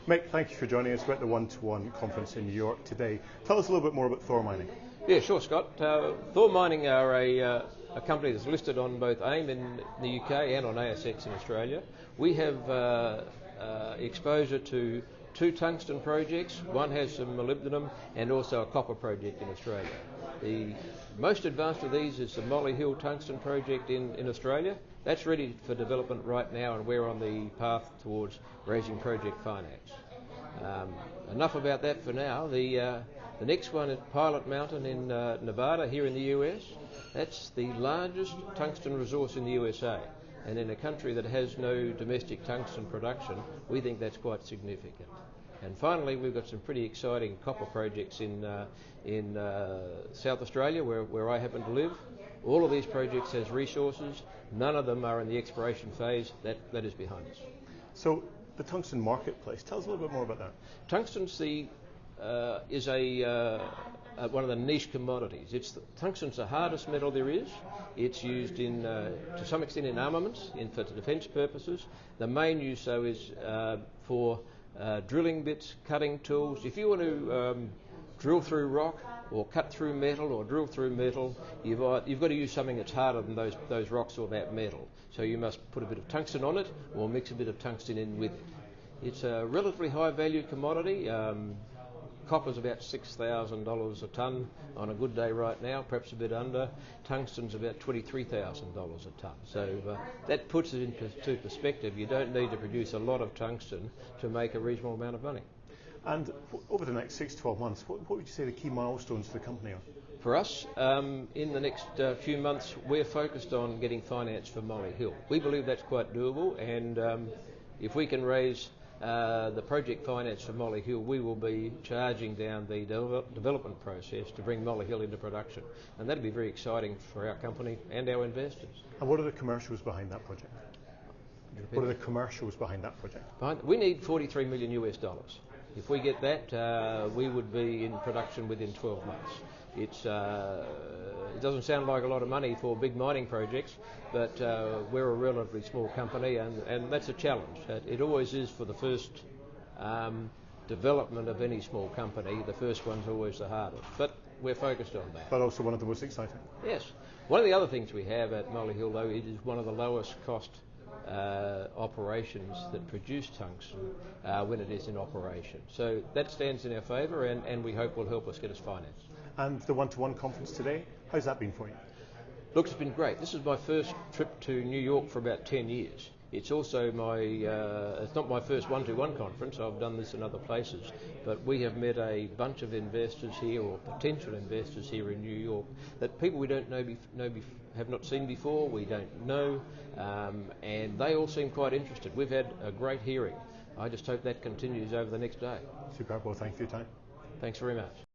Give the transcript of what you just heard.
Mick, thank you for joining us. We're at the One-to-One conference in New York today. Tell us a little bit more about Thor Mining. Yeah, sure, Scott. Thor Mining are a company that's listed on both AIM in the UK and on ASX in Australia. We have exposure to 2 tungsten projects. One has some molybdenum and also a copper project in Australia. The most advanced of these is the Molly Hill tungsten project in Australia. That's ready for development right now, and we're on the path towards raising project finance. Enough about that for now. The next one is Pilot Mountain in Nevada here in the US. That's the largest tungsten resource in the USA, and in a country that has no domestic tungsten production, we think that's quite significant. And finally, we've got some pretty exciting copper projects in South Australia, where I happen to live. All of these projects has resources. None of them are in the exploration phase. That is behind us. So the tungsten marketplace, tell us a little bit more about that. Tungsten's is one of the niche commodities. Tungsten's the hardest metal there is. It's used to some extent in armaments, for defence purposes. The main use though is for drilling bits, cutting tools. If you want to drill through rock or cut through metal or drill through metal, you've got to use something that's harder than those rocks or that metal. So you must put a bit of tungsten on it or mix a bit of tungsten in with it. It's a relatively high value commodity. Copper's about $6,000 a tonne on a good day right now, perhaps a bit under. Tungsten's about $23,000 a tonne. So that puts it into perspective. You don't need to produce a lot of tungsten to make a reasonable amount of money. And over the next 6 to 12 months, what would you say the key milestones for the company are? For us, in the next few months, we're focused on getting finance for Molly Hill. We believe that's quite doable, and if we can raise the project finance for Molly Hill, we will be charging down the development process to bring Molly Hill into production, and that'll be very exciting for our company and our investors. And what are the commercials behind that project? What are the commercials behind that project? We need $43 million US. If we get that, we would be in production within 12 months. It doesn't sound like a lot of money for big mining projects, but we're a relatively small company, and that's a challenge. It always is for the first development of any small company. The first one's always the hardest, but we're focused on that. But also one of the most exciting. Yes. One of the other things we have at Molly Hill, though, it is one of the lowest cost operations that produce tungsten when it is in operation. So that stands in our favour, and we hope will help us get us financed. And the One-to-One conference today, how's that been for you? Look, it's been great. This is my first trip to New York for about 10 years. It's also it's not my first One-to-One conference. I've done this in other places, but we have met a bunch of investors here, or potential investors here in New York, that people we don't know have not seen before, we don't know, and they all seem quite interested. We've had a great hearing. I just hope that continues over the next day. Superb. Well, thank you for your time. Thanks very much.